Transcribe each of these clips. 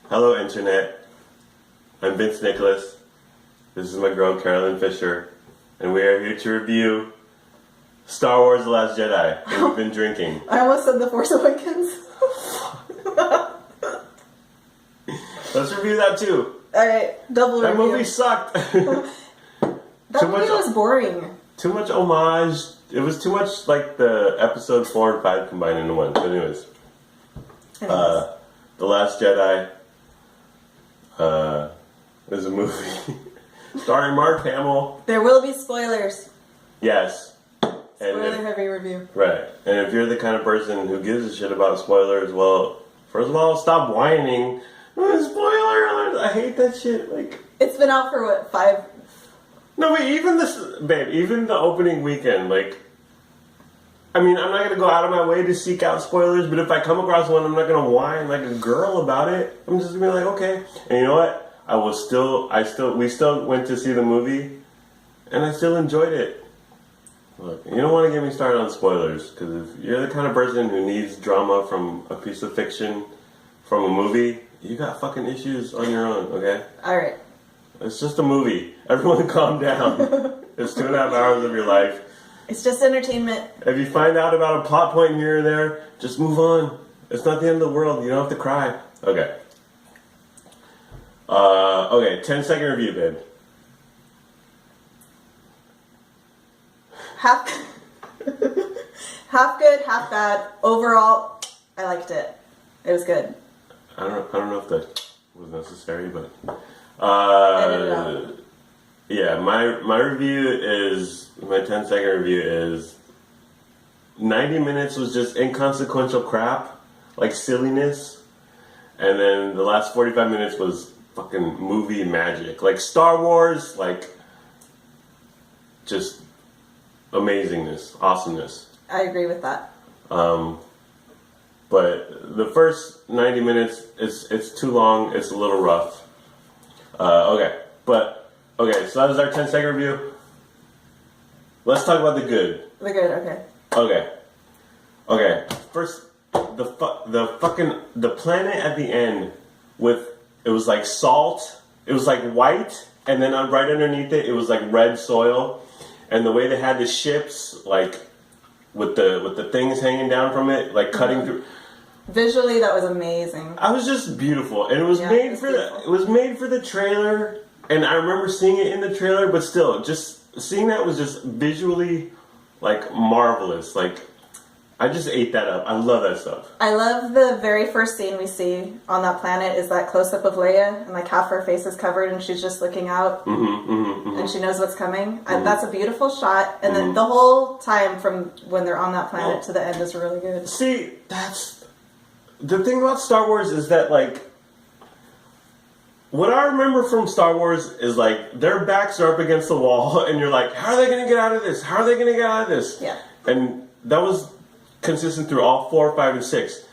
Hello, Internet. I'm Vince Nicholas. This is my girl, Carolyn Fisher. And we are here to review Star Wars The Last Jedi. And we've been drinking. I almost said The Force Awakens. Let's review that too. Alright, double that review. Movie sucked. That movie was boring. Too much homage. It was too much like the episode 4 and 5 combined into one. But anyways. The Last Jedi is a movie starring Mark Hamill. There will be spoilers. Yes. Spoiler-heavy review. Right. And if you're the kind of person who gives a shit about spoilers, well, first of all, stop whining. Spoiler alert! I hate that shit. Like, it's been out for what, 5? No, but even even the opening weekend, like, I mean, I'm not gonna go out of my way to seek out spoilers, but if I come across one, I'm not gonna whine like a girl about it. I'm just gonna be like, okay. And you know what? We still went to see the movie, and I still enjoyed it. Look, you don't want to get me started on spoilers, because if you're the kind of person who needs drama from a piece of fiction, from a movie, you got fucking issues on your own, okay? Alright. It's just a movie. Everyone calm down. It's 2.5 hours of your life. It's just entertainment. If you find out about a plot point here or there, just move on. It's not the end of the world. You don't have to cry. Okay. Okay, 10-second review, babe. Half good, half bad. Overall, I liked it. It was good. I don't know if that was necessary, but yeah, my review is, my 10-second review is 90 minutes was just inconsequential crap, like silliness, and then the last 45 minutes was fucking movie magic, like Star Wars, like just amazingness, awesomeness. I agree with that. But the first 90 minutes, it's too long, it's a little rough. Okay, so that was our 10-second review. Let's talk about the good. The good, okay. Okay. First, the planet at the end it was like salt, it was like white, and then right underneath it was like red soil. And the way they had the ships, like, with the things hanging down from it, like cutting through. Visually, that was amazing. I was just beautiful, and it was made for the trailer. And I remember seeing it in the trailer, but still, just seeing that was just visually like marvelous. Like, I just ate that up. I love that stuff. I love the very first scene we see on that planet is that close up of Leia, and like half her face is covered, and she's just looking out, and she knows what's coming. That's a beautiful shot, and then the whole time from when they're on that planet to the end is really good. See, that's the thing about Star Wars is that, like, what I remember from Star Wars is, like, their backs are up against the wall, and you're like, how are they going to get out of this? How are they going to get out of this? Yeah. And that was consistent through all 4, 5, and 6.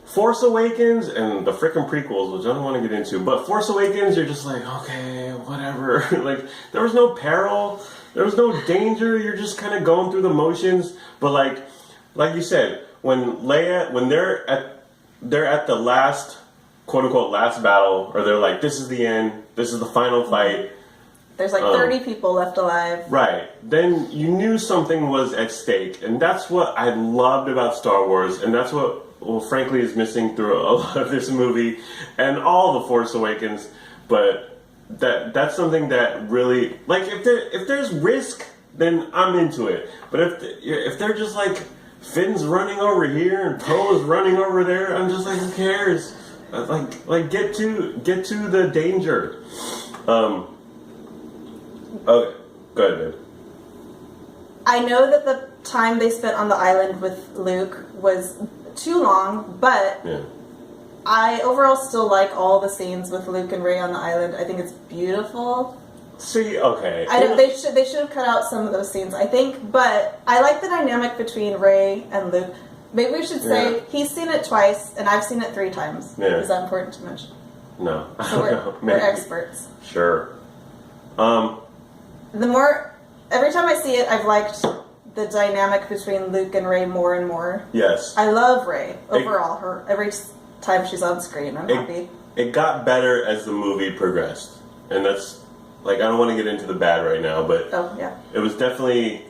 Force Awakens and the frickin' prequels, which I don't want to get into, but Force Awakens, you're just like, okay, whatever. Like, there was no peril, there was no danger, you're just kind of going through the motions. But like you said, when they're at the last, quote-unquote, last battle, or they're like, this is the end, this is the final fight. There's like 30 people left alive. Right. Then you knew something was at stake, and that's what I loved about Star Wars, and that's what, well, frankly, is missing through a lot of this movie, and all the Force Awakens, but that's something that really, like, if there's risk, then I'm into it. But if they're just like, Finn's running over here and Poe is running over there, I'm just like, who cares? Like get to the danger. Okay, go ahead, babe. I know that the time they spent on the island with Luke was too long, but Yeah. I overall still like all the scenes with Luke and Rey on the island. I think it's beautiful. See, okay. They should have cut out some of those scenes, I think, but I like the dynamic between Rey and Luke. Maybe we should say he's seen it twice and I've seen it 3 times. Yeah. Is that important to mention? No. So we're experts. Sure. Every time I see it, I've liked the dynamic between Luke and Rey more and more. Yes. I love Rey overall. time she's on screen. I'm happy. It got better as the movie progressed, and that's like, I don't want to get into the bad right now, but it was definitely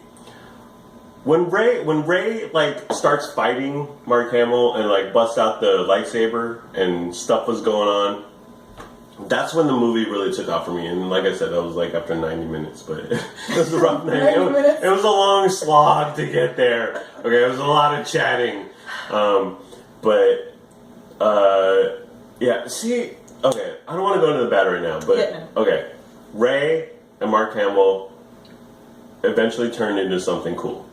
when Rey like starts fighting Mark Hamill and like busts out the lightsaber and stuff was going on. That's when the movie really took off for me, and like I said, that was like after 90 minutes, but it was a rough night. It was a long slog to get there. Okay, it was a lot of chatting, yeah. See, okay, I don't want to go into the bad right now, but okay, Rey and Mark Hamill eventually turned into something cool.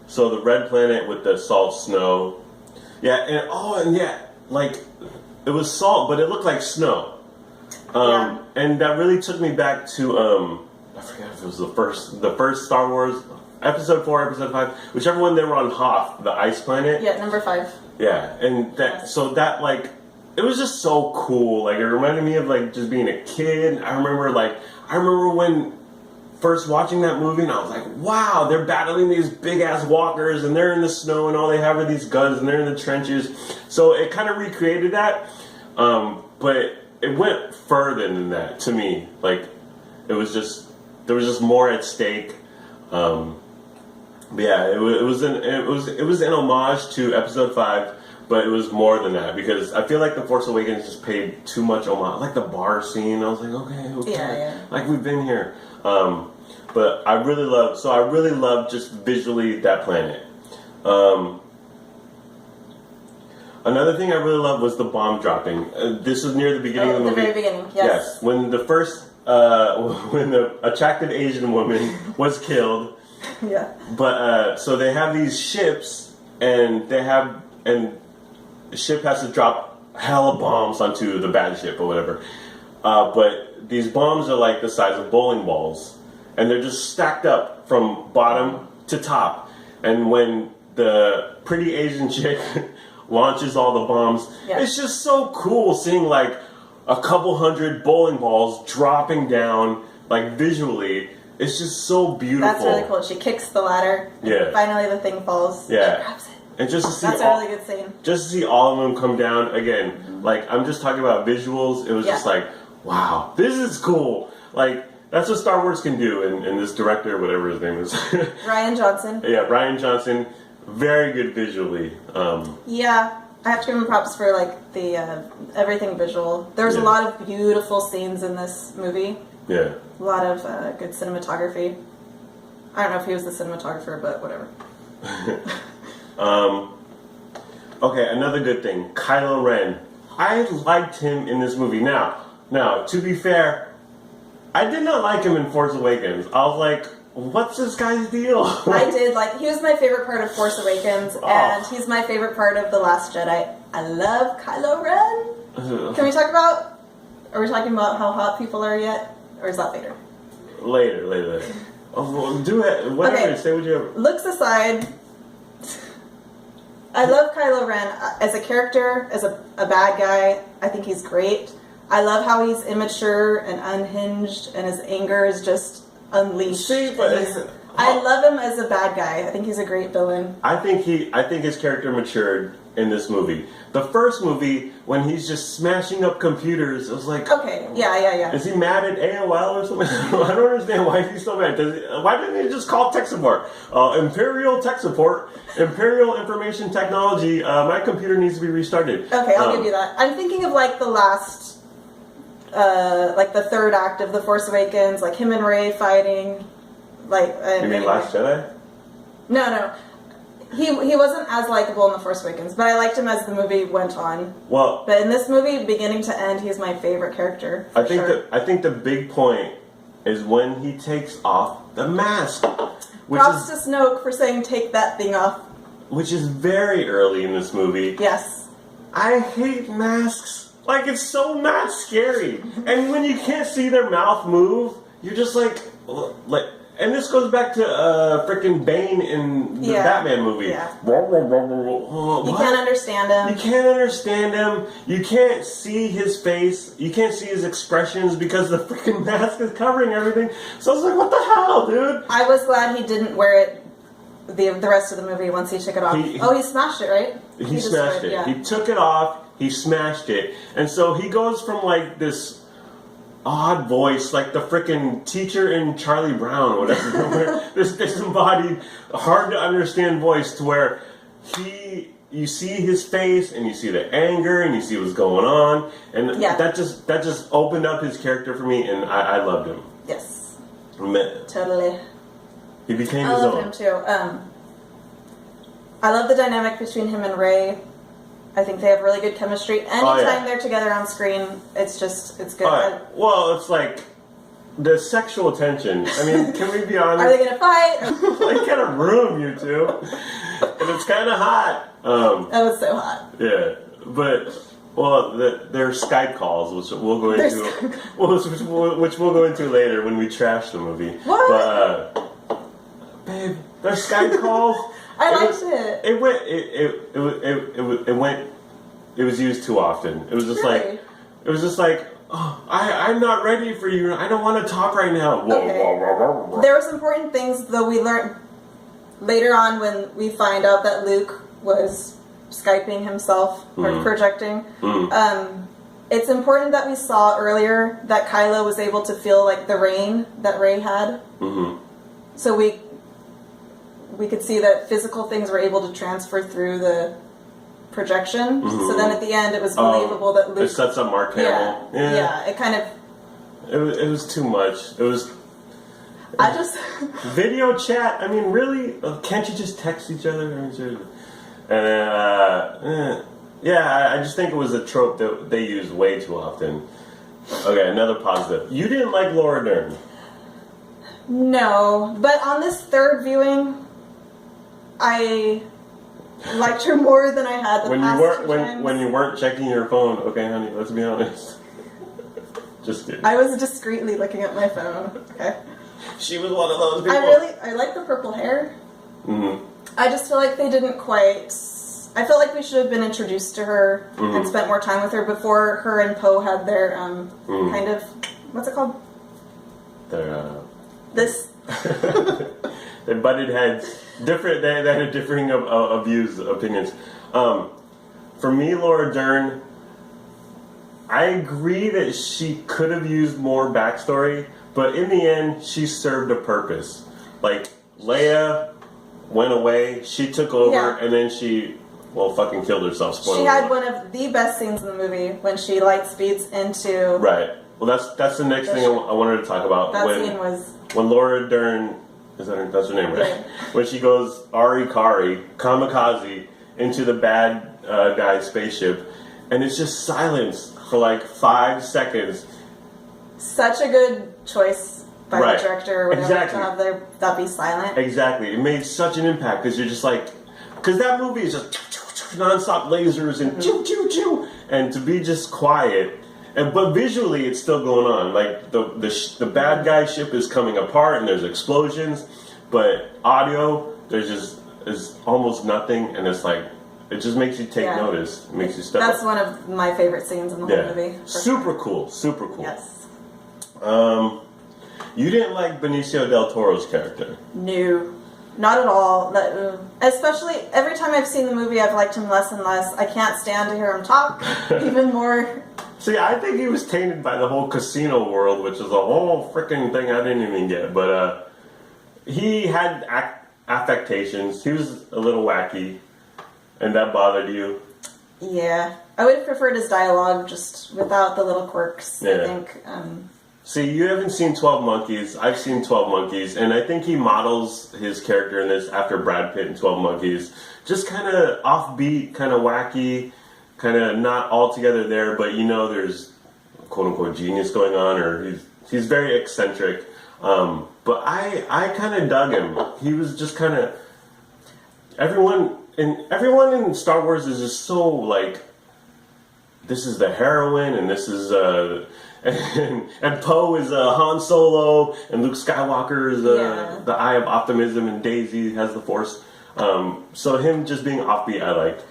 So the red planet with the salt snow, like. It was salt, but it looked like snow. And that really took me back to, I forget if it was the first Star Wars, Episode 4, Episode 5, whichever one they were on Hoth, the ice planet. Yeah, number 5. Yeah, and that, like, it was just so cool. Like, it reminded me of, like, just being a kid. I remember when first watching that movie, and I was like, wow, they're battling these big-ass walkers, and they're in the snow, and all they have are these guns, and they're in the trenches. So it kind of recreated that, but it went further than that to me. Like, there was just more at stake. But yeah, it was an homage to Episode 5, but it was more than that, because I feel like The Force Awakens just paid too much homage. Like the bar scene, I was like, okay, like we've been here. But I really loved just visually that planet. Another thing I really loved was the bomb dropping. This was near the beginning of the movie. The very beginning, yes. When the first, when the attractive Asian woman was killed. Yeah. But, so they have these ships, and the ship has to drop hella bombs onto the bad ship or whatever. But these bombs are like the size of bowling balls, and they're just stacked up from bottom to top. And when the pretty Asian chick launches all the bombs, it's just so cool seeing like a couple hundred bowling balls dropping down, like visually. It's just so beautiful. That's really cool. She kicks the ladder, and finally the thing falls. Yeah. She grabs it. And just to see that's a really good scene. Just to see all of them come down again. Like, I'm just talking about visuals. It was just like, wow, this is cool. Like, that's what Star Wars can do. And this director, whatever his name is, Rian Johnson. Yeah, Rian Johnson, very good visually. Yeah, I have to give him props for like the everything visual. There's a lot of beautiful scenes in this movie. Yeah, a lot of good cinematography. I don't know if he was the cinematographer, but whatever. Okay, another good thing, Kylo Ren. I liked him in this movie. Now, to be fair, I did not like him in Force Awakens. I was like, what's this guy's deal? I did like, he was my favorite part of Force Awakens, and he's my favorite part of The Last Jedi. I love Kylo Ren. Can we talk about, are we talking about how hot people are yet? Or is that later? Later. Oh, well, do it. Whatever. Okay. Say what you have. Looks aside, I love Kylo Ren as a character, as a bad guy. I think he's great. I love how he's immature and unhinged, and his anger is just unleashed. See, but I love him as a bad guy. I think he's a great villain. I think his character matured in this movie. The first movie, when he's just smashing up computers, I was like, okay, yeah. Is he mad at AOL or something? I don't understand why he's so mad. Why didn't he just call tech support? Imperial tech support, Imperial information technology. My computer needs to be restarted. Okay, I'll give you that. I'm thinking of like the last, like the third act of The Force Awakens, like him and Rey fighting. Like, you mean Last Jedi? No. He wasn't as likable in The Force Awakens, but I liked him as the movie went on. Well, but in this movie, beginning to end, he's my favorite character. I think the big point is when he takes off the mask. Props to Snoke for saying take that thing off. Which is very early in this movie. Yes. I hate masks. Like, it's so not scary. And when you can't see their mouth move, you're just like. And this goes back to frickin' Bane in the Batman movie. Yeah. You can't understand him. You can't understand him. You can't see his face. You can't see his expressions because the frickin' mask is covering everything. So I was like, what the hell, dude? I was glad he didn't wear it the rest of the movie once he took it off. He smashed it, right? He smashed it. Yeah. He took it off. He smashed it, and so he goes from like this odd voice, like the frickin' teacher in Charlie Brown, or whatever, where this disembodied, hard to understand voice, to where you see his face, and you see the anger, and you see what's going on, and that just opened up his character for me, and I loved him. Yes, Man. Totally. He became his own. I love him too. I love the dynamic between him and Rey. I think they have really good chemistry. Anytime they're together on screen, it's good. Well, it's like the sexual tension. I mean, can we be honest? Are they gonna fight? They kind of ruin you two, and it's kind of hot. That was so hot. Yeah, but there's Skype calls, which we'll go into, which we'll go into later when we trash the movie. What? But babe, there's Skype calls. I liked it. It was used too often. It was just like, oh, I'm not ready for you. I don't want to talk right now. Okay. There was important things though we learned later on when we find out that Luke was Skyping himself or projecting. It's important that we saw earlier that Kylo was able to feel like the rain that Rey had. So we could see that physical things were able to transfer through the projection. So then at the end, it was believable that Luke... It sets up Mark Hamill. Yeah, it kind of... It was too much. It was... I just... Video chat? I mean, really? Can't you just text each other? And I just think it was a trope that they used way too often. Okay, another positive. You didn't like Laura Dern. No, but on this third viewing, I liked her more than I had the past two times. When you weren't checking your phone. Okay, honey, let's be honest. Just kidding. I was discreetly looking at my phone. Okay. She was one of those people. I like the purple hair. I just feel like they didn't quite... I feel like we should have been introduced to her and spent more time with her before her and Poe had their kind of... What's it called? This... They butted heads. Different. They had differing views, opinions. For me, Laura Dern, I agree that she could have used more backstory, but in the end, she served a purpose. Like, Leia went away, she took over, and then she, fucking killed herself. Spoiler she had one of the best scenes in the movie when she light speeds into... Right. Well, that's the next thing I wanted to talk about. That scene was... When Laura Dern... That's her name, right? Yeah. When she goes Kari, kamikaze, into the bad guy's spaceship, and it's just silence for like 5 seconds. Such a good choice by the director or whatever exactly. to have that be silent. Exactly. It made such an impact because you're just like... Because that movie is just non-stop lasers and choo-choo-choo. And to be just quiet... But visually, it's still going on. Like, the bad guy ship is coming apart and there's explosions. But audio, is almost nothing. And it's like, it just makes you take notice. It makes you step That's one of my favorite scenes in the whole movie. Super cool. Super cool. Yes. You didn't like Benicio del Toro's character? No. Not at all. Especially, every time I've seen the movie, I've liked him less and less. I can't stand to hear him talk even more. See, I think he was tainted by the whole casino world, which is a whole freaking thing I didn't even get. But he had affectations. He was a little wacky, and that bothered you. Yeah. I would have preferred his dialogue just without the little quirks, I think. See, you haven't seen 12 Monkeys. I've seen 12 Monkeys, and I think he models his character in this after Brad Pitt in 12 Monkeys. Just kind of offbeat, kind of wacky, kind of not altogether there, but there's quote-unquote genius going on, or he's very eccentric. But I kind of dug him. He was just kind of... Everyone in Star Wars is just so, like, this is the heroine, and this is... And Poe is Han Solo, and Luke Skywalker is the Eye of Optimism, and Daisy has the Force. So him just being offbeat, I liked.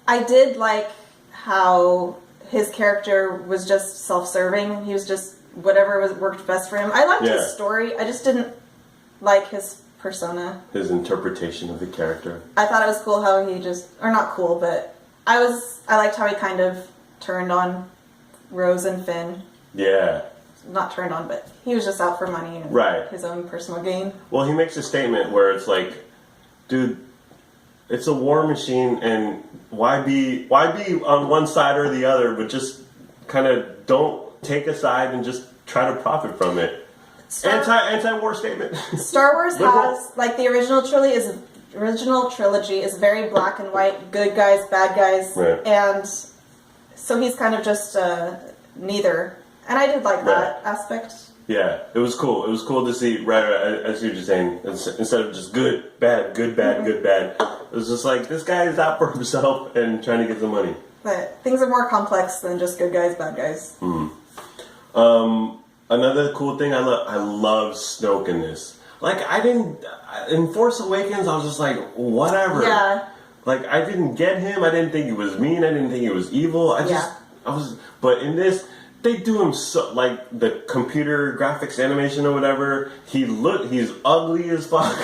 I did like how his character was just self-serving. He was just whatever worked best for him. I liked his story. I just didn't like his persona. His interpretation of the character. I thought it was cool how he or not cool, but I liked how he kind of turned on Rose and Finn. Yeah. Not turned on, but he was just out for money and his own personal gain. Well, he makes a statement where it's like, dude, it's a war machine, and why be on one side or the other, but just kind of don't take a side and just try to profit from it. Anti-war statement. Star Wars has, like, the original trilogy is very black and white, good guys, bad guys, and so he's kind of just neither. And I did like that aspect. Yeah, it was cool. It was cool to see, as you were just saying, instead of just good, bad, good, bad, good, bad. It was just like, this guy is out for himself and trying to get some money. But things are more complex than just good guys, bad guys. Another cool thing, I love Snoke in this. Like, in Force Awakens, I was just like, whatever. Yeah. Like, I didn't get him. I didn't think he was mean. I didn't think he was evil. But in this, they do him so, like, the computer graphics animation or whatever, he's ugly as fuck.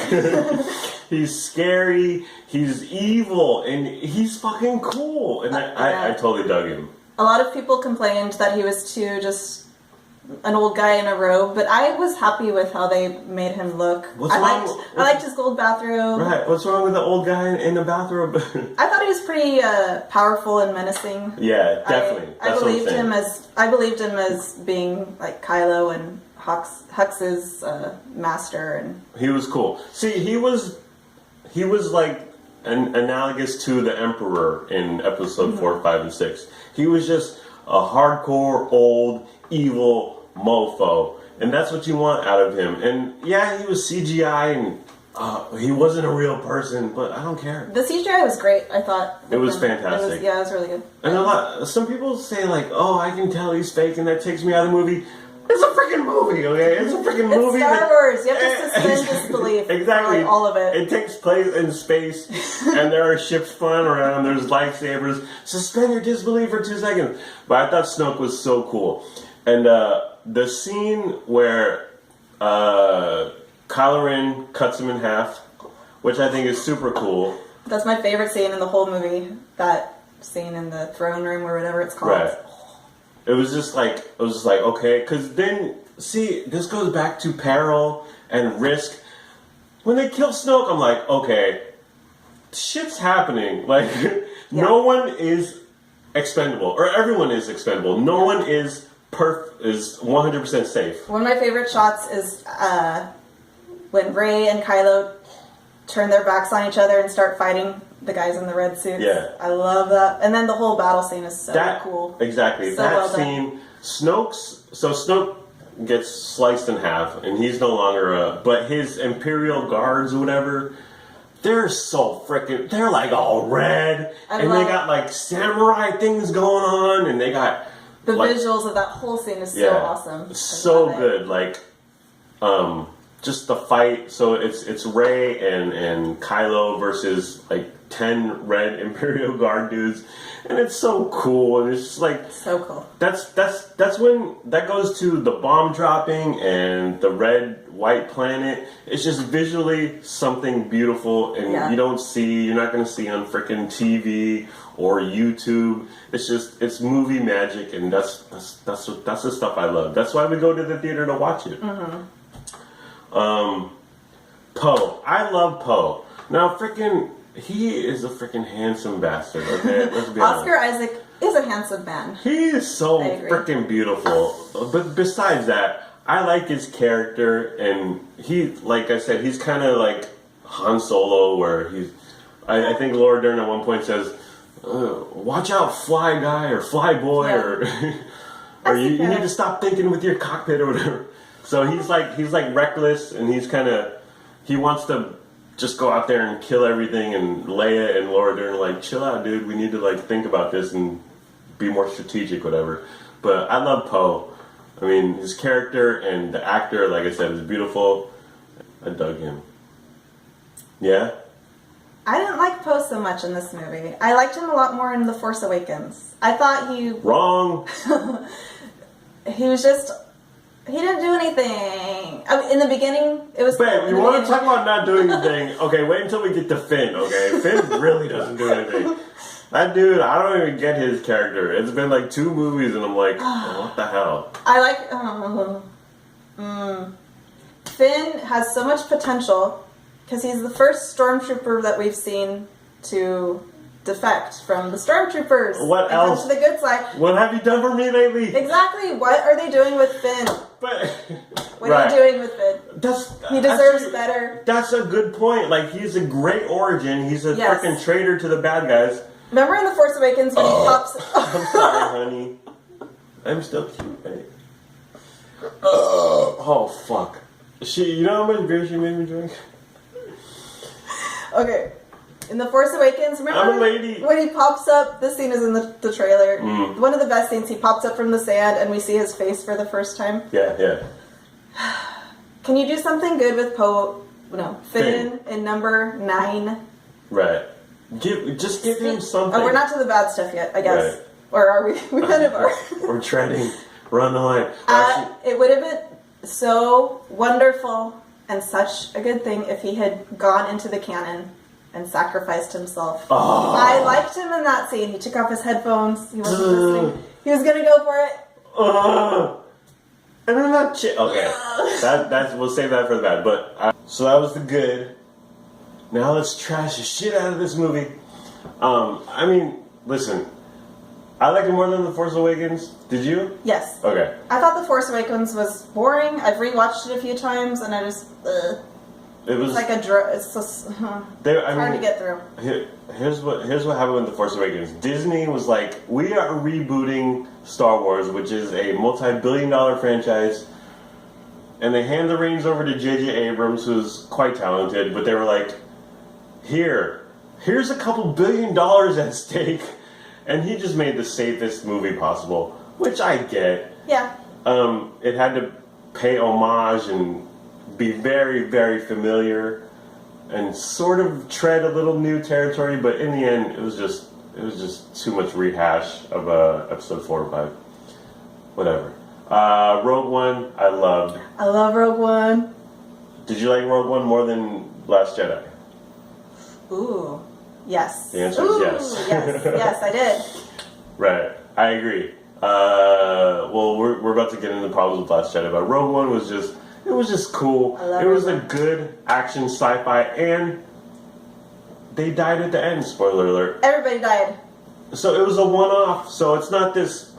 He's scary, he's evil, and he's fucking cool. And I totally dug him. A lot of people complained that he was too just an old guy in a robe, but I was happy with how they made him look. I liked his gold bathrobe. Right, what's wrong with the old guy in the bathrobe? I thought he was pretty powerful and menacing. Yeah, definitely. I believed him as being like Kylo and Hux's master, and he was cool. See, he was like analogous to the Emperor in episode 4, 5, and 6. He was just a hardcore, old, evil mofo. And that's what you want out of him. And yeah, he was CGI and he wasn't a real person, but I don't care. The CGI was great, I thought. It was fantastic. It was really good. And some people say like, oh, I can tell he's fake and that takes me out of the movie. It's a freaking movie, okay? It's a freaking movie. It's Star Wars. You have to suspend disbelief. Exactly. Like all of it. It takes place in space, and there are ships flying around. There's lightsabers. Suspend your disbelief for 2 seconds. But I thought Snoke was so cool. And the scene where Kylo Ren cuts him in half, which I think is super cool. That's my favorite scene in the whole movie. That scene in the throne room or whatever it's called. Right. It was just like, okay, because then, see, this goes back to peril and risk. When they kill Snoke, I'm like, okay, shit's happening. Like, no one is expendable, or everyone is expendable. No one is 100% safe. One of my favorite shots is when Rey and Kylo turn their backs on each other and start fighting the guys in the red suits. Yeah. I love that. And then the whole battle scene is so cool. Exactly. So that scene, Snoke gets sliced in half, and he's no longer but his Imperial guards or whatever, they're so freaking, they're like all red, and they got like samurai things going on, and they got... The visuals of that whole scene is so awesome. So good. Like, just the fight. So it's Rey and Kylo versus like 10 red Imperial Guard dudes, and it's so cool. And it's just like so cool. That's when that goes to the bomb dropping and the red white planet. It's just visually something beautiful, and you're not going to see on freaking TV or YouTube. It's movie magic, and that's the stuff I love. That's why we go to the theater to watch it. Poe. I love Poe. Now, he is a freaking handsome bastard, okay? Let's be honest. Oscar Isaac is a handsome man. He is so freaking beautiful. But besides that, I like his character, and he, like I said, he's kind of like Han Solo, where I think Laura Dern at one point says, watch out, fly guy, or fly boy, or you need to stop thinking with your cockpit or whatever. So he's like reckless, and he wants to just go out there and kill everything, and Leia and Laura Dern are like, chill out, dude, we need to like think about this and be more strategic, whatever. But I love Poe. I mean, his character and the actor, like I said, is beautiful. I dug him. Yeah? I didn't like Poe so much in this movie. I liked him a lot more in The Force Awakens. I thought he... Wrong! He was just He didn't do anything. I mean, in the beginning, it was... Babe, you want to talk about not doing anything? Okay, wait until we get to Finn, okay? Finn really doesn't do anything. That dude, I don't even get his character. It's been like 2 movies and I'm like, oh, what the hell? I like... Finn has so much potential because he's the first stormtrooper that we've seen to defect from the stormtroopers. What else? To the good side. What have you done for me lately? Exactly. What are they doing with Finn? But what are you doing with Finn? He deserves better. That's a good point. Like, he's a great origin. He's a freaking traitor to the bad guys. Remember in The Force Awakens when he pops... I'm sorry, honey. I'm still cute, babe. Oh, fuck. You know how much beer she made me drink? Okay. In The Force Awakens, remember I'm a lady. When he pops up, this scene is in the trailer. One of the best scenes, he pops up from the sand and we see his face for the first time. Yeah. Can you do something good with Finn in number 9? Right. Just give him something. Oh, we're not to the bad stuff yet, I guess. Right. Or are we? We kind of are. We're treading. We're on the line. It would have been so wonderful and such a good thing if he had gone into the canon and sacrificed himself. Oh. I liked him in that scene. He took off his headphones. He wasn't listening. He was gonna go for it. And I'm not okay. That's we'll save that for the bad. But so that was the good. Now let's trash the shit out of this movie. I mean, listen. I like it more than The Force Awakens. Did you? Yes. Okay. I thought The Force Awakens was boring. I've rewatched it a few times, and I just... It was like a... It's just, hard to get through. Here's what happened with The Force Awakens. Disney was like, we are rebooting Star Wars, which is a multi-billion-dollar franchise, and they hand the reins over to J.J. Abrams, who's quite talented, but they were like, here's a couple $1 billion at stake. And he just made the safest movie possible, which I get. Yeah. It had to pay homage and be very, very familiar and sort of tread a little new territory, but in the end, it was just too much rehash of episode 4 or 5. Whatever. Rogue One, I loved. I love Rogue One. Did you like Rogue One more than Last Jedi? Ooh. Yes. The answer is yes. Yes, I did. Right. I agree. Well, we're about to get into the problems with Last Jedi, but Rogue One was just cool. It was a good action sci-fi, and they died at the end, spoiler alert. Everybody died. So it was a one-off, so it's not this...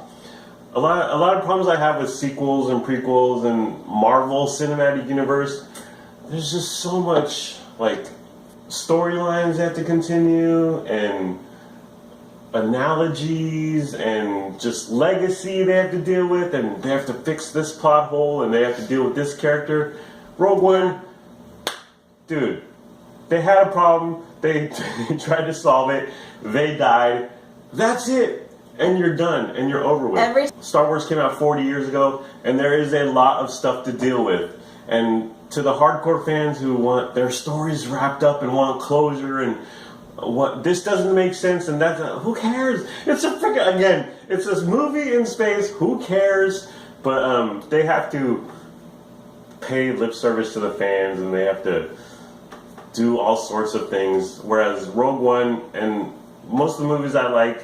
A lot of problems I have with sequels and prequels and Marvel Cinematic Universe, there's just so much, like... storylines they have to continue and analogies and just legacy they have to deal with, and they have to fix this plot hole and they have to deal with this character. Rogue One, dude, they had a problem, they tried to solve it, they died, that's it, and you're done and you're over with. Star Wars came out 40 years ago and there is a lot of stuff to deal with, and to the hardcore fans who want their stories wrapped up and want closure and what this doesn't make sense and that's who cares? It's a freaking it's this movie in space. Who cares? But they have to pay lip service to the fans and they have to do all sorts of things. Whereas Rogue One and most of the movies I like,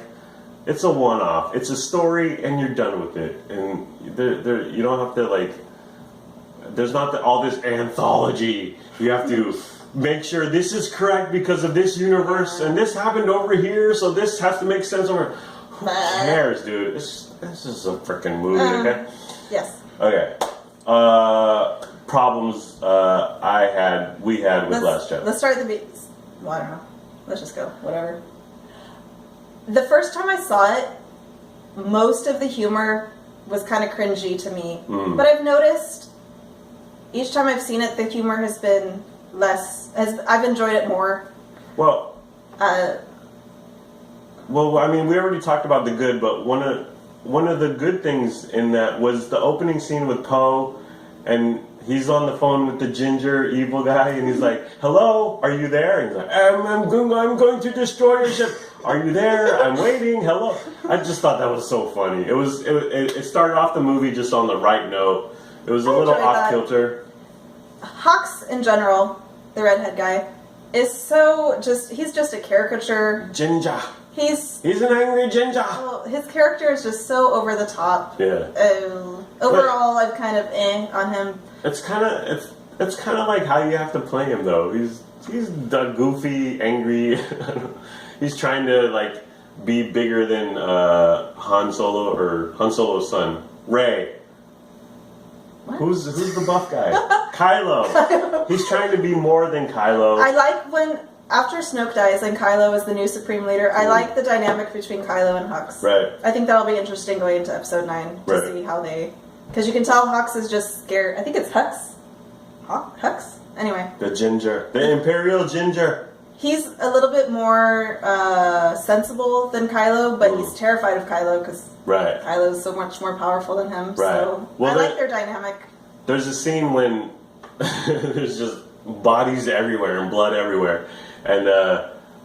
it's a one-off. It's a story and you're done with it, and you don't have to like. There's not all this anthology. You have to make sure this is correct because of this universe, and this happened over here, so this has to make sense over. Who cares, dude? This is a freaking movie, okay? Yes. Okay. Problems we had with Last Jedi. Let's start at the beats. Well, I don't know. Let's just go. Whatever. The first time I saw it, most of the humor was kind of cringy to me, but I've noticed. Each time I've seen it, the humor has been less. I've enjoyed it more. Well, I mean, we already talked about the good, but one of the good things in that was the opening scene with Poe, and he's on the phone with the ginger evil guy, and he's like, "Hello, are you there?" And he's like, "I'm going to destroy your ship. Are you there? I'm waiting. Hello." I just thought that was so funny. It started off the movie just on the right note. It was a little enjoyed off that. kilter. Hux in general, the redhead guy, is so he's just a caricature. Ginger. He's an angry ginger. well, his character is just so over the top. Yeah. Overall, I'm kind of on him. It's kind of like how you have to play him though. He's the goofy, angry. He's trying to like be bigger than Han Solo or Han Solo's son, Rey. What? Who's the buff guy? Kylo. He's trying to be more than Kylo. I like when after Snoke dies and Kylo is the new Supreme Leader. I like the dynamic between Kylo and Hux. Right. I think that'll be interesting going into Episode 9 to see how they, because you can tell Hux is just scared. I think it's Hux. Hux. Anyway. The Imperial Ginger. He's a little bit more sensible than Kylo, but he's terrified of Kylo because Kylo's so much more powerful than him. Right. So I like their dynamic. There's a scene when there's just bodies everywhere and blood everywhere. And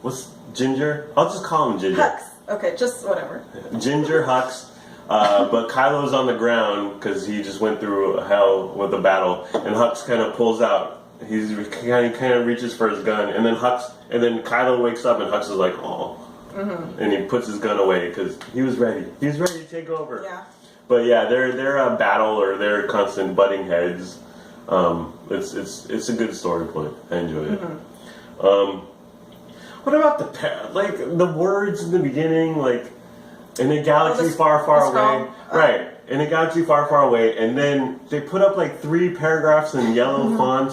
what's Ginger? I'll just call him Ginger. Hux. Okay, just whatever. Ginger Hux. But Kylo's on the ground because he just went through hell with the battle. And Hux kind of pulls out. He kind of reaches for his gun, and then Kylo wakes up, and Hux is like, "Oh," and he puts his gun away because he was ready. He was ready to take over. Yeah. But yeah, they're a battle, or they're constant butting heads. It's a good story point. I enjoy it. What about the words in the beginning, like in a galaxy far, far away, right? In a galaxy far, far away, and then they put up like 3 paragraphs in yellow font,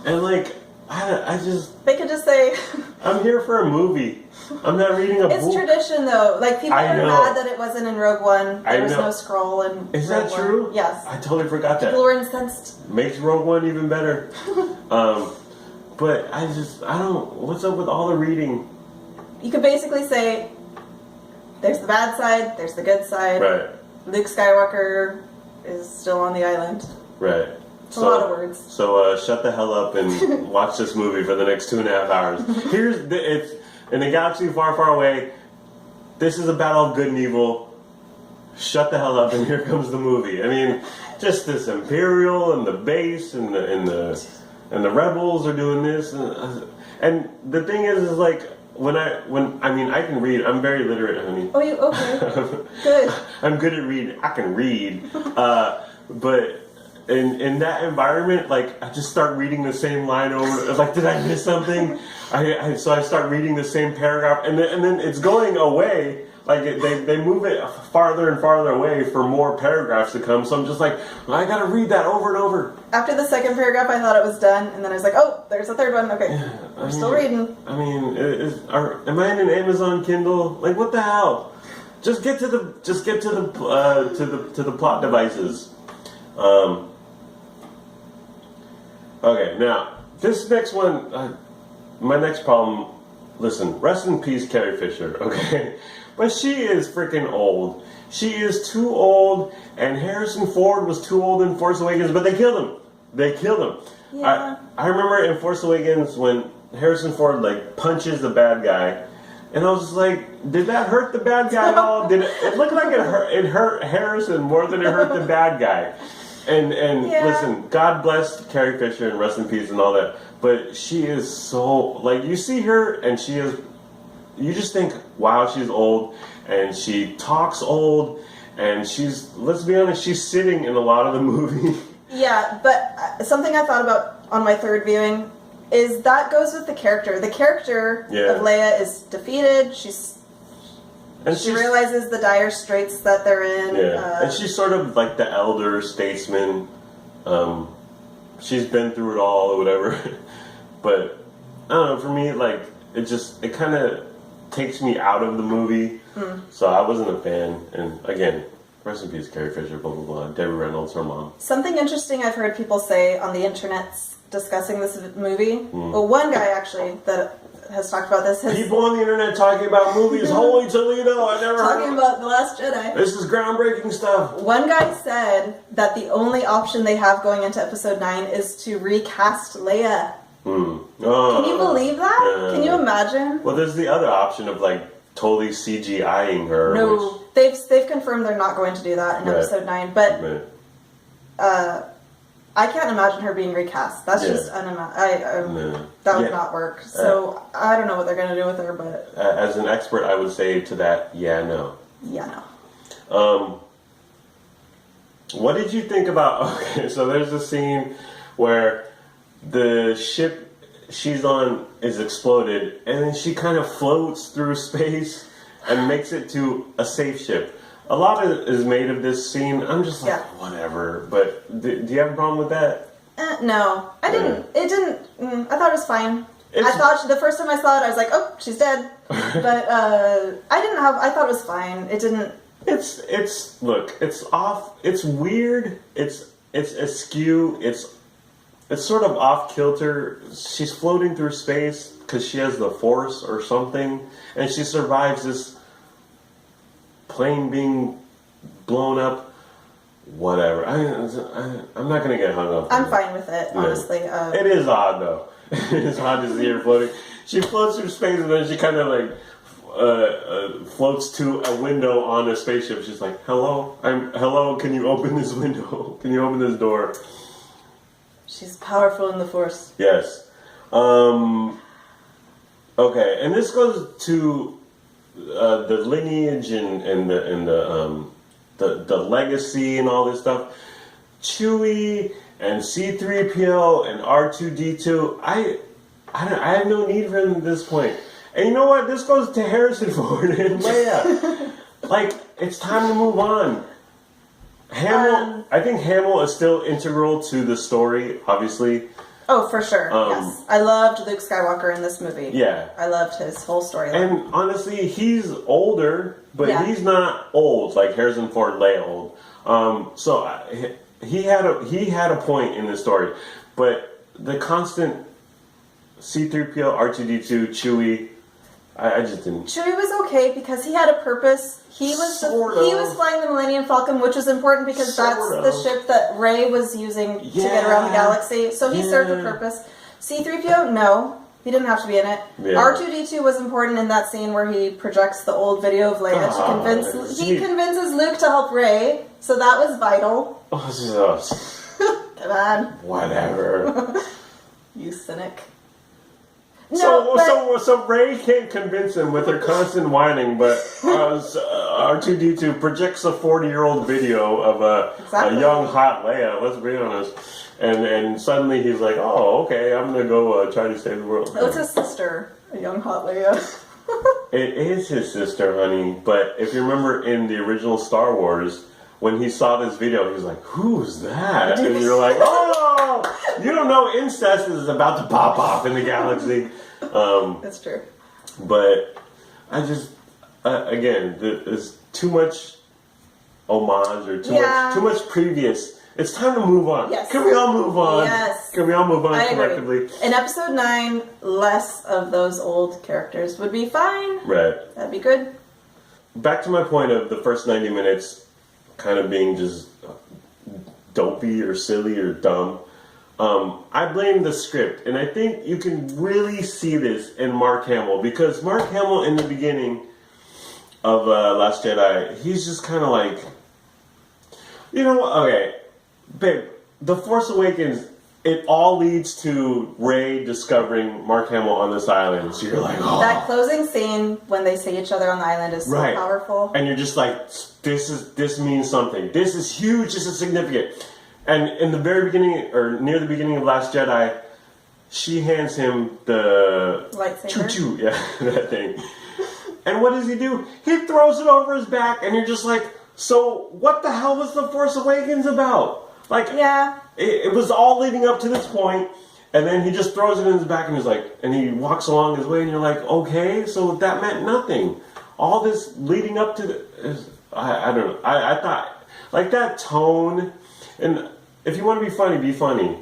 and like I just they could just say, "I'm here for a movie. I'm not reading a book." It's tradition though. Like people are mad that it wasn't in Rogue One. There was no scroll in. Is that true? Yes. I totally forgot that. People were incensed. Makes Rogue One even better. But I don't. What's up with all the reading? You could basically say, "There's the bad side. There's the good side." Right. Luke Skywalker is still on the island. Right. It's a lot of words. So shut the hell up and watch this movie for the next 2.5 hours. It's in a galaxy far, far away. This is a battle of good and evil. Shut the hell up and here comes the movie. I mean, just this Imperial and the base and the rebels are doing this and the thing is like. I can read. I'm very literate, honey. Oh, you okay? Good. I'm good at reading. I can read, but in that environment, like I just start reading the same line over. Like, did I miss something? So I start reading the same paragraph, and then it's going away. Like they move it farther and farther away for more paragraphs to come. So I'm just like, I gotta read that over and over. After the second paragraph, I thought it was done, and then I was like, oh, there's a third one. Okay, I'm still reading. I mean, am I in an Amazon Kindle? Like, what the hell? Just get to the plot devices. Okay, now this next one, my next problem. Listen, rest in peace, Carrie Fisher. Okay. But she is freaking old. She is too old, and Harrison Ford was too old in Force Awakens, but they killed him. Yeah. I remember in Force Awakens when Harrison Ford like punches the bad guy, and I was just like, did that hurt the bad guy at all? It looked like it hurt Harrison more than it hurt the bad guy. And listen, God bless Carrie Fisher and rest in peace and all that. But she is so like you see her and she is. You just think, wow, she's old, and she talks old, and let's be honest, she's sitting in a lot of the movie. Yeah, but something I thought about on my third viewing is that goes with the character. The character of Leia is defeated. She realizes the dire straits that they're in. Yeah, and she's sort of like the elder statesman. She's been through it all or whatever. But, I don't know, for me, like, it kind of takes me out of the movie, so I wasn't a fan. And again, rest in peace, Carrie Fisher, blah blah blah. Debbie Reynolds, her mom. Something interesting I've heard people say on the internet discussing this movie. Well, one guy actually that has talked about this. People on the internet talking about movies. Holy Toledo! I never heard talking about The Last Jedi. This is groundbreaking stuff. One guy said that the only option they have going into Episode 9 is to recast Leia. Can you believe that? Can you imagine? Well, there's the other option of like totally CGIing her. No, they've confirmed they're not going to do that in Episode 9. But I can't imagine her being recast. That's just No. that would not work. So I don't know what they're gonna do with her, but as an expert, I would say to that, no. Yeah, no. What did you think about? Okay, so there's a scene where the ship she's on is exploded, and then she kind of floats through space and makes it to a safe ship. A lot of it is made of this scene. I'm just like, whatever. But do you have a problem with that? No, I didn't. It didn't. I thought it was fine. I thought the first time I saw it, I was like, oh, she's dead. But I didn't have. I thought it was fine. It didn't. Look, it's off. It's weird. It's askew. It's sort of off kilter. She's floating through space because she has the Force or something, and she survives this plane being blown up. Whatever. I'm not gonna get hung up. I'm fine with it, honestly. It is odd though. It's odd to see her floating. She floats through space and then she kind of like floats to a window on a spaceship. She's like, "Hello, hello. Can you open this window? Can you open this door?" She's powerful in the Force. Yes. Okay, and this goes to the lineage and the legacy and all this stuff. Chewie and C-3PO and R2-D2. I have no need for them at this point. And you know what? This goes to Harrison Ford and Leia. Like, it's time to move on. Hamill, I think Hamill is still integral to the story, obviously. Oh, for sure. Yes. I loved Luke Skywalker in this movie. Yeah. I loved his whole storyline. And honestly, he's older, but he's not old like Harrison Ford, Leia old. So he had a point in the story, but the constant C-3PO, R2-D2, Chewie, I just didn't. Chewie was okay because he had a purpose. He was flying the Millennium Falcon, which was important because that's the ship that Rey was using to get around the galaxy. So he served a purpose. C-3PO, no. He didn't have to be in it. Yeah. R2-D2 was important in that scene where he projects the old video of Leia he convinces Luke to help Rey, so that was vital. Come on. Whatever. You cynic. So Rey can't convince him with her constant whining, but R2-D2 projects a 40-year-old video of a young hot Leia. Let's be honest. And suddenly he's like, "Oh, okay, I'm gonna go try to save the world." Oh, it's his sister, a young hot Leia. It is his sister, honey. But if you remember in the original Star Wars, when he saw this video, he was like, "Who's that?" And you're like, "Oh, you don't know incest is about to pop off in the galaxy." That's true. But I just, again, there's too much homage or too much previous. It's time to move on. Yes. Can we all move on? Yes. Can we all move on collectively? In episode 9, less of those old characters would be fine. Right. That'd be good. Back to my point of the first 90 minutes kind of being just dopey or silly or dumb. I blame the script, and I think you can really see this in Mark Hamill, because Mark Hamill in the beginning of Last Jedi, he's just kind of like, okay, babe, The Force Awakens, it all leads to Rey discovering Mark Hamill on this island, so you're like, oh. That closing scene when they see each other on the island is so powerful. And you're just like, this means something. This is huge, this is significant. And in the very beginning, or near the beginning of Last Jedi, she hands him the lightsaber. Choo-choo, that thing. And what does he do? He throws it over his back, and you're just like, so what the hell was The Force Awakens about? Like, it was all leading up to this point, and then he just throws it in his back, and he's like, and he walks along his way, and you're like, okay, so that meant nothing. All this leading up to I don't know. I thought, like, that tone, and if you want to be funny,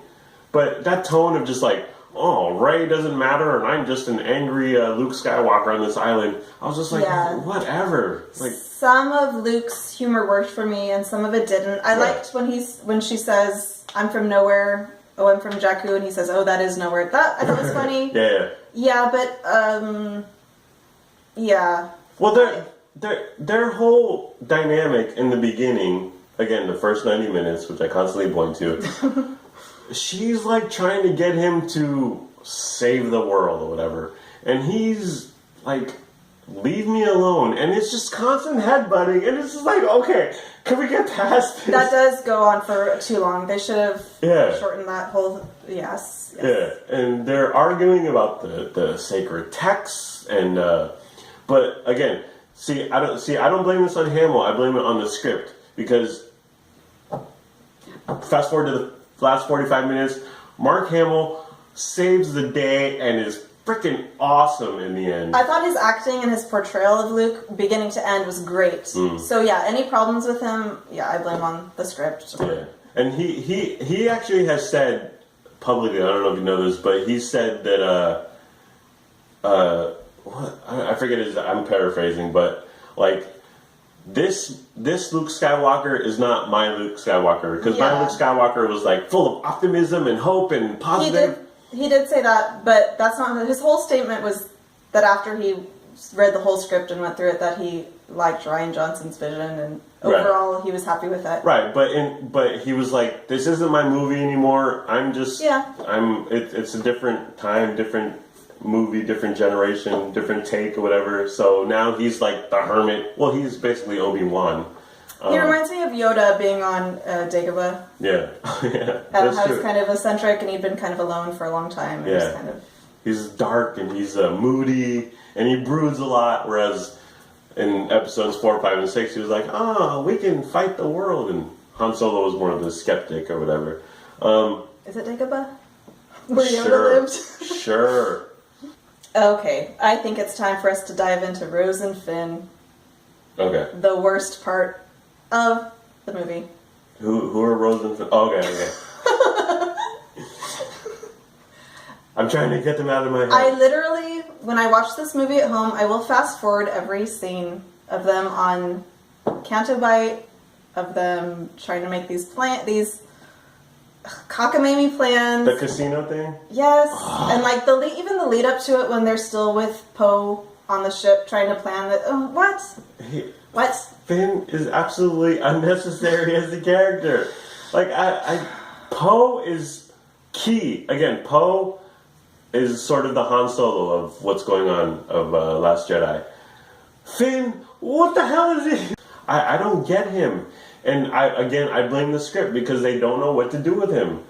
but that tone of just like, oh, Rey doesn't matter, and I'm just an angry Luke Skywalker on this island. I was just like, whatever. Like, some of Luke's humor worked for me, and some of it didn't. I liked when she says, "I'm from nowhere." Oh, I'm from Jakku, and he says, "Oh, that is nowhere." That I thought was funny. Well, their whole dynamic in the beginning, again, the first 90 minutes, which I constantly point to. she's like trying to get him to save the world or whatever, and he's like, leave me alone, and it's just constant headbutting, and it's just like, okay, can we get past this? That does go on for too long. They should have shortened that whole. Yes. Yeah, and they're arguing about the sacred texts, and but again, I don't blame this on Hamill. I blame it on the script, because fast forward to the last 45 minutes, Mark Hamill saves the day and is freaking awesome in the end. I thought his acting and his portrayal of Luke, beginning to end, was great. So yeah, any problems with him, I blame on the script. Yeah, and he actually has said publicly, I don't know if you know this, but he said that what I forget his, I'm paraphrasing, but like this Luke Skywalker is not my Luke Skywalker, because my Luke Skywalker was like full of optimism and hope and positive. He did say that, but that's not his whole statement. Was that after he read the whole script and went through it, that he liked Rian Johnson's vision, and overall he was happy with it. Right, but he was like, this isn't my movie anymore. I'm just it's a different time, different movie, different generation, different take or whatever. So now he's like the hermit. Well, he's basically Obi-Wan. He reminds me of Yoda being on Dagobah. Yeah. How he's kind of eccentric, and he'd been kind of alone for a long time. And he's dark, and he's moody, and he broods a lot, whereas in episodes 4, 5, and 6, he was like, we can fight the world, and Han Solo was more of the skeptic or whatever. Is it Dagobah? Where Yoda lived? Sure. Okay, I think it's time for us to dive into Rose and Finn. Okay. The worst part of the movie. Who are Rose and Finn? Okay. I'm trying to get them out of my head. I literally, when I watch this movie at home, I will fast forward every scene of them on Canto Bight, of them trying to make these cockamamie plans. The casino thing? Yes. And like even the lead up to it, when they're still with Poe on the ship trying to plan that. What? Finn is absolutely unnecessary as a character. Like, Poe is key. Again, Poe is sort of the Han Solo of what's going on of Last Jedi. Finn, what the hell is he? I don't get him. And I blame the script, because they don't know what to do with him.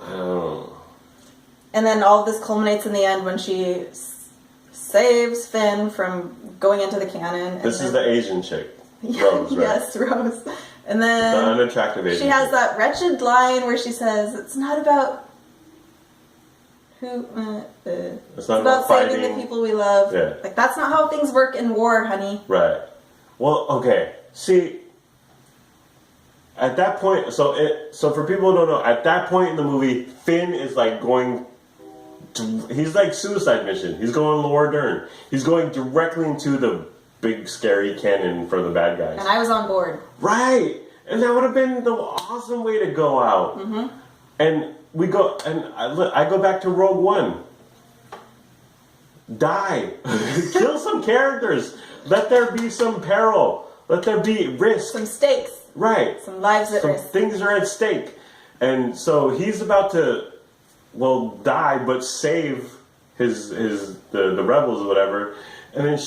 I don't know. And then all of this culminates in the end when she saves Finn from going into the cannon. This is the Asian chick. Rose, right? Yes, Rose. And then the unattractive Asian she has chick. that wretched line where she says, it's not about it's about saving the people we love. Yeah. Like, that's not how things work in war, honey. Right. Well, okay. See, at that point, so for people who don't know, at that point in the movie, Finn is like he's like suicide mission. He's going Laura Dern. He's going directly into the big scary cannon for the bad guys. And I was on board. Right. And that would have been the awesome way to go out. Mm-hmm. And I go back to Rogue One. Die. Kill some characters. Let there be some peril. Let there be risk. Some stakes. Right. Some lives at risk. Things are at stake. And so he's about to, die, but save the rebels or whatever. And then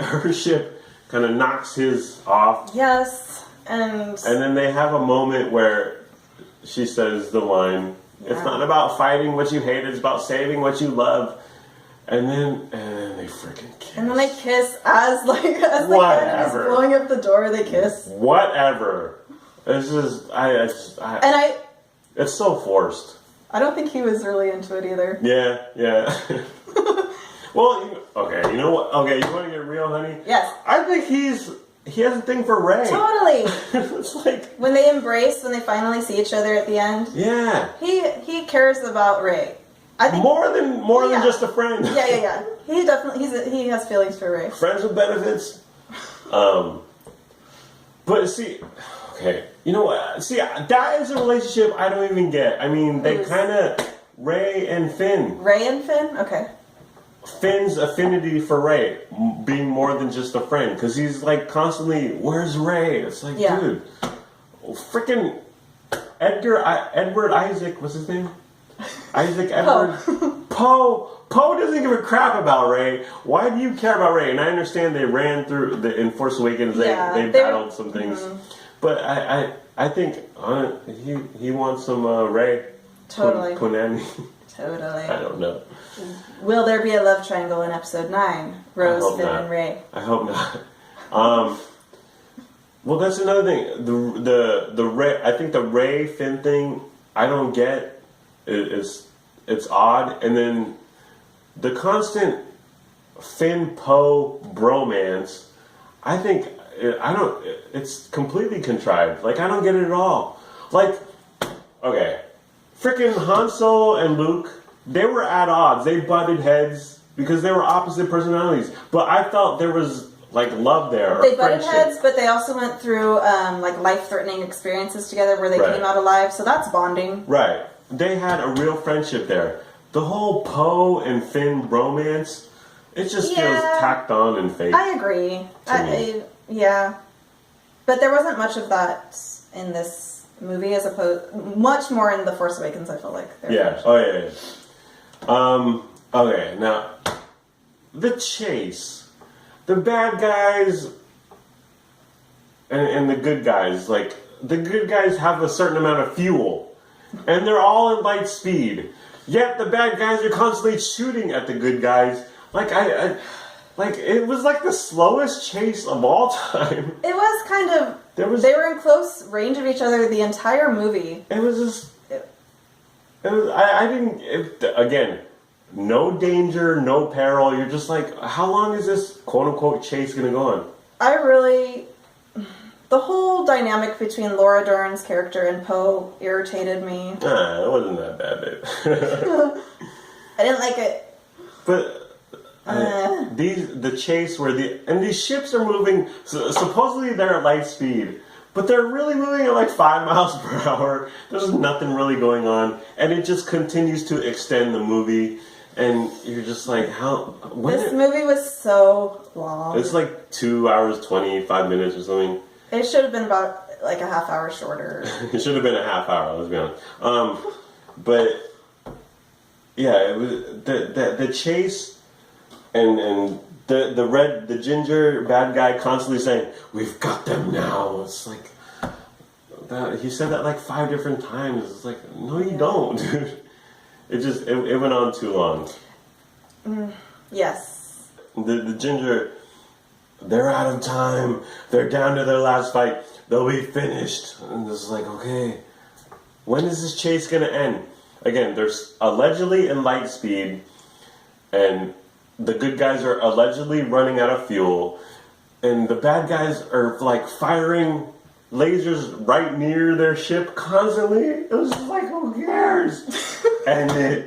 her ship kind of knocks his off. Yes. And then they have a moment where she says the line, it's not about fighting what you hate, it's about saving what you love. And then they freaking kiss. And then they kiss as the cannon is blowing up the door, they kiss. Whatever. It's just, it's so forced. I don't think he was really into it either. Yeah. Well, okay, you know what? Okay, you want to get real, honey? Yes. I think he has a thing for Rey. Totally. It's like when they finally see each other at the end. Yeah. He cares about Rey. I think more than just a friend. Yeah. He definitely he has feelings for Rey. Friends with benefits. But see, okay, you know what? See, that is a relationship I don't even get. I mean, they kind of Rey and Finn. Rey and Finn, okay. Finn's affinity for Rey being more than just a friend, because he's like constantly, where's Rey? It's like, dude, freaking Edward Isaac, what's his name? Isaac Edward Poe. Poe doesn't give a crap about Rey. Why do you care about Rey? And I understand they ran through in Force Awakens. They battled some things, but I think he wants some Rey. Totally. Punani. Totally. I don't know. Will there be a love triangle in Episode 9? Rose, Finn, and Rey. I hope not. Well, that's another thing. The Rey. I think the Rey Finn thing I don't get. It's odd, and then the constant Finn Poe bromance. I think it's completely contrived. Like I don't get it at all. Like okay, freaking Han Solo and Luke. They were at odds. They butted heads because they were opposite personalities. But I felt there was like love there. They butted heads, but they also went through like life-threatening experiences together where they came out alive. So that's bonding. Right. They had a real friendship there. The whole Poe and Finn bromance, it just feels tacked on and fake. I agree. Yeah. But there wasn't much of that in this movie as opposed... Much more in The Force Awakens, I feel like. Yeah. Oh, yeah. Okay, now... The chase. The bad guys and the good guys. Like, the good guys have a certain amount of fuel. And they're all in light speed. Yet the bad guys are constantly shooting at the good guys. Like it was like the slowest chase of all time. It was kind of. They were in close range of each other the entire movie. It was just. I didn't. Again, no danger, no peril. You're just like, how long is this quote unquote chase gonna go on? The whole dynamic between Laura Dern's character and Poe irritated me. It wasn't that bad, babe. I didn't like it. But the chase where these ships are moving. Supposedly they're at light speed, but they're really moving at like 5 miles per hour. There's nothing really going on, and it just continues to extend the movie. And you're just like, how? This movie was so long. It's like 2 hours 25 minutes or something. It should have been about like a half hour shorter. It should have been a half hour, let's be honest. But yeah, it was the chase and the ginger bad guy constantly saying, "We've got them now." It's like he said that like 5 different times. It's like, no, you don't, dude. It went on too long. Yes. The ginger. They're out of time. They're down to their last fight. They'll be finished. And it's like, okay, when is this chase going to end? Again, there's allegedly in light speed, and the good guys are allegedly running out of fuel, and the bad guys are like firing lasers right near their ship constantly. It was just like, who cares? Okay.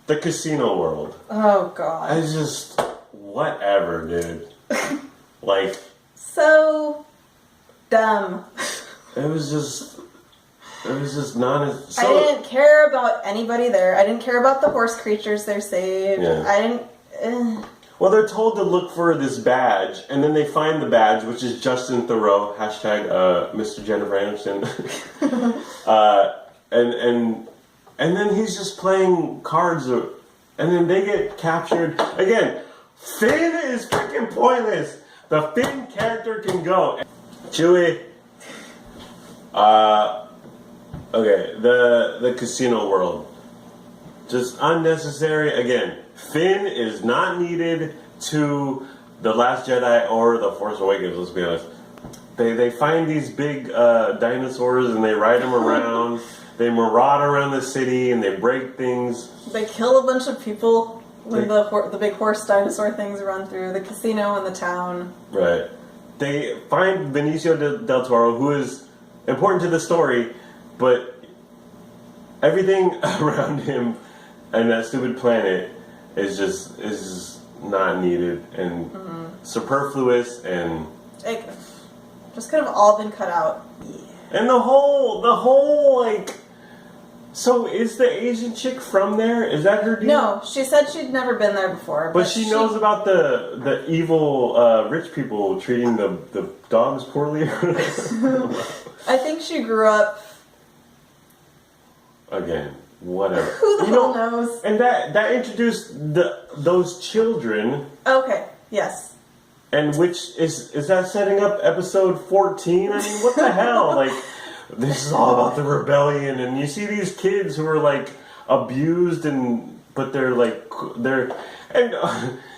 The casino world. Oh, God. I just... Whatever, dude. Like... So... dumb. It was just not... I didn't care about anybody there. I didn't care about the horse creatures they saved. Yeah. I didn't... Well, they're told to look for this badge, and then they find the badge, which is Justin Theroux, hashtag Mr. Jennifer Aniston. And then he's just playing cards, and then they get captured. Again, Finn is freaking pointless. The Finn character can go. Chewie. Okay, the casino world. Just unnecessary. Again, Finn is not needed to The Last Jedi or The Force Awakens, let's be honest. They find these big dinosaurs and they ride them around. They maraud around the city and they break things. They kill a bunch of people when the big horse dinosaur things run through the casino and the town. Right. They find Benicio del Toro, who is important to the story, but everything around him and that stupid planet is just not needed and superfluous and it just could have all been cut out. And the whole like So is the Asian chick from there? Is that her deal? No, she said she'd never been there before. But she knows about the evil rich people treating the dogs poorly. I think she grew up. Again, whatever. Who the hell knows? And that introduced those children. Okay. Yes. And which is that setting up episode 14? I mean, what the hell? Like, this is all about the rebellion, and you see these kids who are like abused, but they're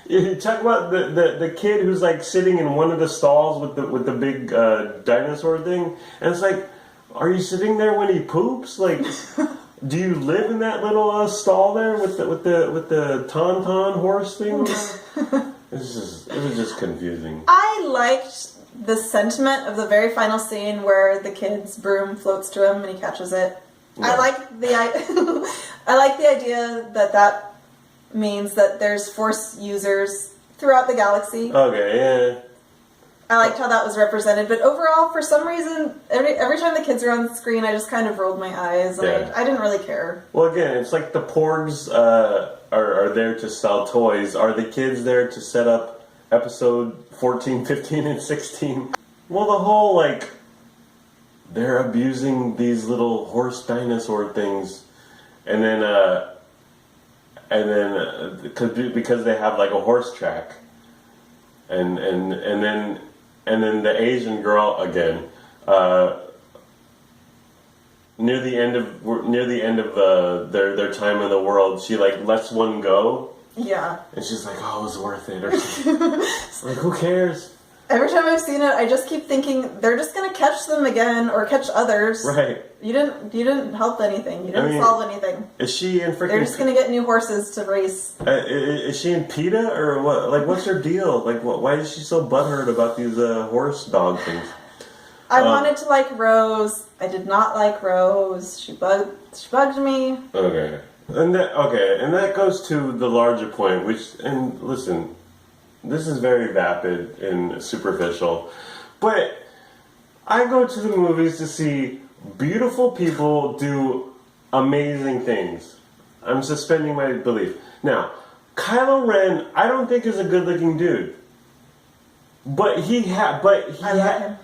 you talk about the kid who's like sitting in one of the stalls with the big dinosaur thing, and it's like, are you sitting there when he poops? Like, do you live in that little stall there with the tauntaun horse thing? It was just confusing. I liked the sentiment of the very final scene where the kid's broom floats to him and he catches it. Yeah. I like the idea that means that there's Force users throughout the galaxy. Okay, yeah. I liked how that was represented, but overall, for some reason, every time the kids are on the screen, I just kind of rolled my eyes. And I didn't really care. Well, again, it's like the Porgs are there to sell toys. Are the kids there to set up episode 14, 15, and 16? Well, the whole, like, they're abusing these little horse dinosaur things, and then because they have, like, a horse track, and then the Asian girl, again, near the end of their time in the world, she, like, lets one go. Yeah. And she's like, oh, it was worth it. Or like, who cares? Every time I've seen it, I just keep thinking they're just gonna catch them again or catch others. Right. You didn't help anything. You didn't solve anything. Is she in freaking? They're just gonna get new horses to race. Is she in PETA or what? Like, what's her deal? Like, why is she so butthurt about these horse dog things? I wanted to like Rose. I did not like Rose. She bugged me. Okay. And that goes to the larger point, and listen, this is very vapid and superficial, but I go to the movies to see beautiful people do amazing things. I'm suspending my belief. Now, Kylo Ren, I don't think is a good-looking dude, but I like him.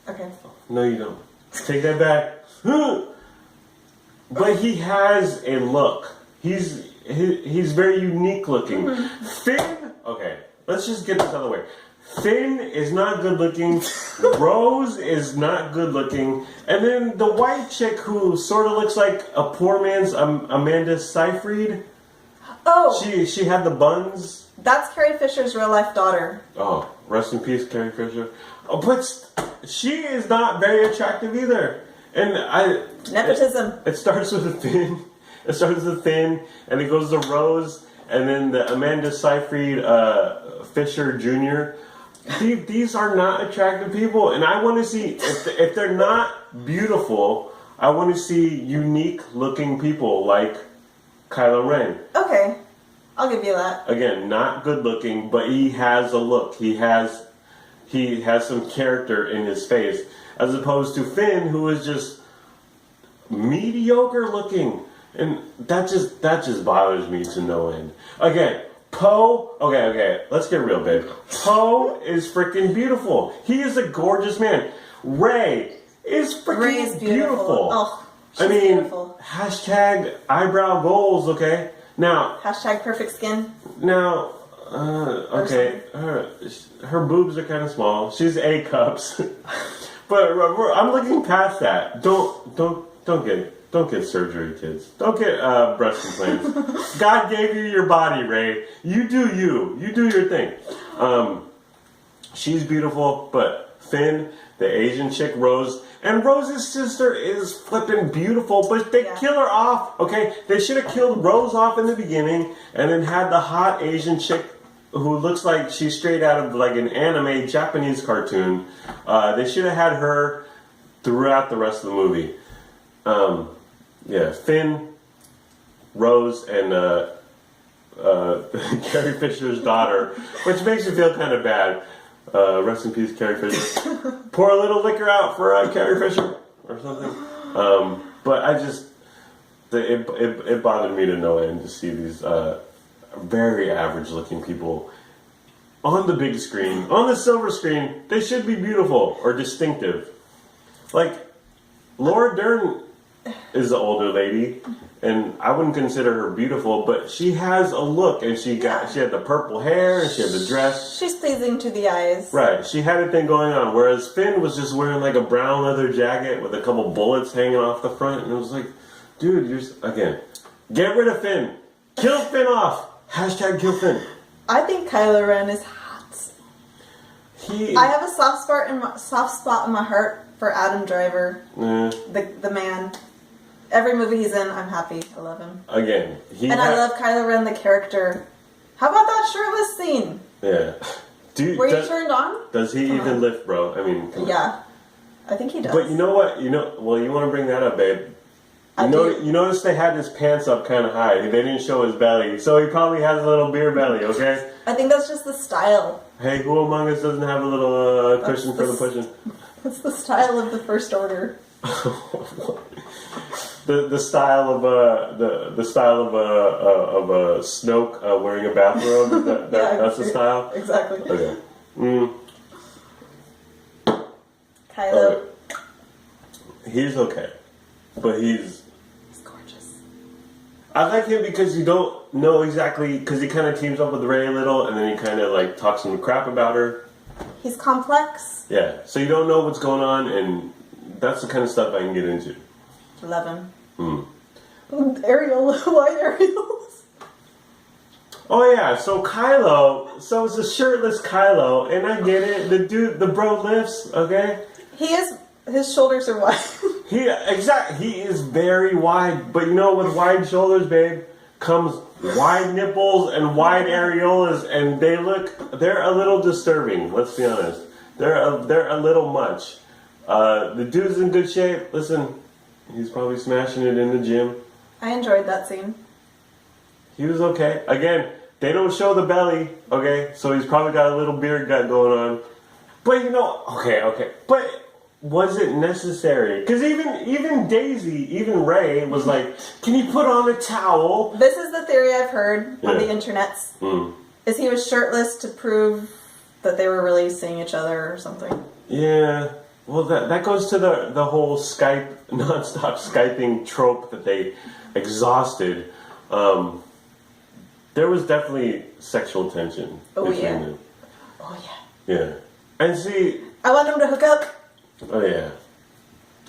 Okay. No, you don't. Take that back. But he has a look. He's very unique looking. Mm-hmm. Finn, okay, let's just get this out of the way. Finn is not good looking. Rose is not good looking. And then the white chick who sort of looks like a poor man's Amanda Seyfried. Oh. She had the buns. That's Carrie Fisher's real life daughter. Oh, rest in peace, Carrie Fisher. Oh, but she is not very attractive either. And nepotism. It starts with a Finn. It starts with Finn, and it goes to Rose, and then the Amanda Seyfried Fisher Jr. These are not attractive people, and I want to see if they're not beautiful. I want to see unique-looking people like Kylo Ren. Okay, I'll give you that. Again, not good-looking, but he has a look. He has some character in his face. As opposed to Finn, who is just mediocre looking, and that just bothers me to no end. Again, Poe. Okay, let's get real, babe. Poe is freaking beautiful. He is a gorgeous man. Rey is freaking beautiful. Oh, she's beautiful. Hashtag eyebrow goals. Okay, now hashtag perfect skin. Now, okay, her boobs are kind of small. She's A cups. But I'm looking past that. Don't get surgery, kids. Don't get breast implants. God gave you your body, Rey. You do you. You do your thing. She's beautiful, but Finn, the Asian chick, Rose, and Rose's sister is flipping beautiful, but they kill her off. Okay, they should have killed Rose off in the beginning, and then had the hot Asian chick who looks like she's straight out of like an anime Japanese cartoon. They should have had her throughout the rest of the movie. Finn, Rose, and Carrie Fisher's daughter, which makes me feel kind of bad. Rest in peace, Carrie Fisher. Pour a little liquor out for Carrie Fisher or something. But it bothered me to no end to see these very average looking people on the big screen, on the silver screen. They should be beautiful or distinctive. Like Laura Dern is the older lady, and I wouldn't consider her beautiful, but she has a look, and she had the purple hair, and she had the dress. She's pleasing to the eyes. Right, she had a thing going on, whereas Finn was just wearing like a brown leather jacket with a couple bullets hanging off the front, and it was like, dude, again, get rid of Finn. Kill Finn off. Hashtag kill Finn. I think Kylo Ren is hot. I have a soft spot in my heart for Adam Driver, the man. Every movie he's in, I'm happy. I love him. Again, I love Kylo Ren, the character. How about that shirtless scene? Yeah. Were you turned on? Does he even lift, bro? I mean, yeah. I think he does. But you know what? You want to bring that up, babe. You notice they had his pants up kind of high. They didn't show his belly. So he probably has a little beer belly, okay? I think that's just the style. Hey, who among us doesn't have a little cushion for the pushing? That's the style of the First Order. The style of a Snoke wearing a bathrobe. That's the style. Exactly. Okay. Kylo. He's okay, but he's gorgeous. I like him because you don't know exactly, because he kind of teams up with Rey a little, and then he kind of like talks some crap about her. He's complex. Yeah, so you don't know what's going on, and that's the kind of stuff I can get into. Love him. Ariel, white Ariels. Oh yeah, so it's a shirtless Kylo, and I get it. The bro lifts, okay? His shoulders are wide. He is very wide, but with wide shoulders, babe, comes wide nipples and wide areolas, and they're a little disturbing. Let's be honest, they're a little much. The dude's in good shape. Listen, he's probably smashing it in the gym. I enjoyed that scene. He was okay. Again, they don't show the belly, okay? So he's probably got a little beard gut going on. But okay. But was it necessary? Because even Daisy, even Rey was like, can you put on a towel? This is the theory I've heard on the internets. Is he was shirtless to prove that they were really seeing each other or something. Yeah. Well, that goes to the whole non-stop Skyping trope that they exhausted. There was definitely sexual tension between them. Oh, yeah. Yeah. And see... I want them to hook up. Oh, yeah.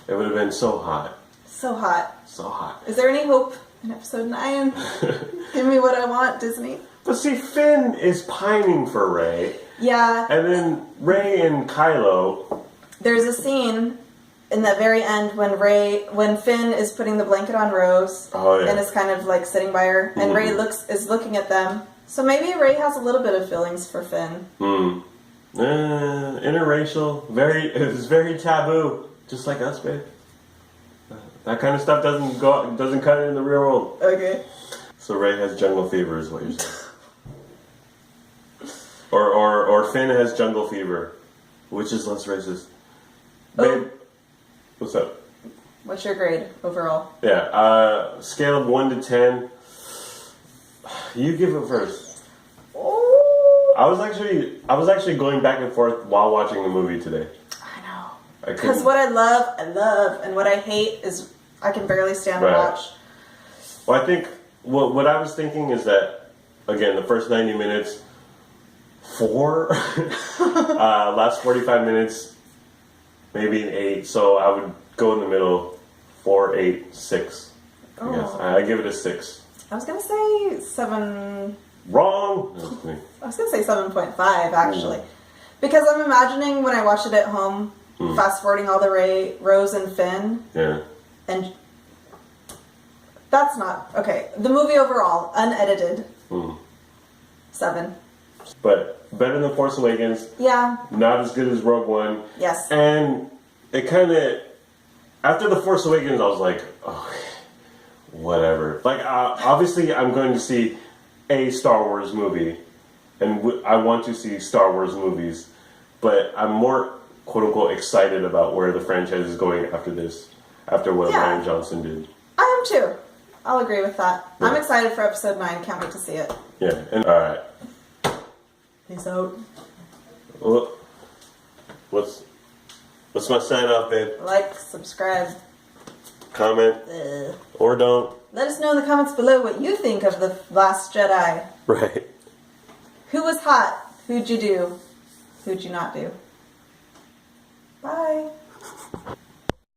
It would have been so hot. So hot. So hot. Is there any hope in episode 9? Give me what I want, Disney. But see, Finn is pining for Rey. Yeah. And then Rey and Kylo... There's a scene in the very end when Finn is putting the blanket on Rose and is kind of like sitting by her, and Rey is looking at them. So maybe Rey has a little bit of feelings for Finn. Interracial, it's very taboo, just like us, babe. That kind of stuff doesn't cut it in the real world. Okay. So Rey has jungle fever, is what you're saying. or Finn has jungle fever, which is less racist. Babe, what's up? What's your grade overall? Yeah, scale of 1 to 10. You give it first. Oh. I was actually going back and forth while watching the movie today. I know. Because what I love, and what I hate is I can barely stand to watch. Well, I think what I was thinking is that, again, the first 90 minutes, 4. Last 45 minutes, maybe an 8, so I would go in the middle, 4, 8, 6. I guess. I give it a 6. I was going to say 7. Wrong! No, I was going to say 7.5, actually. Because I'm imagining when I watch it at home, fast-forwarding all the Rose and Finn. Yeah. And that's not... Okay, the movie overall, unedited, 7. But better than Force Awakens. Yeah. Not as good as Rogue One. Yes. And it kind of... After The Force Awakens, I was like, oh, whatever. Like, obviously, I'm going to see a Star Wars movie. And I want to see Star Wars movies. But I'm more, quote-unquote, excited about where the franchise is going after this. After what Ryan Johnson did. I am too. I'll agree with that. Yeah. I'm excited for episode 9. Can't wait to see it. Yeah. And all right. Peace out. Well, what's my sign off, babe? Like, subscribe. Comment. Or don't. Let us know in the comments below what you think of The Last Jedi. Right. Who was hot? Who'd you do? Who'd you not do?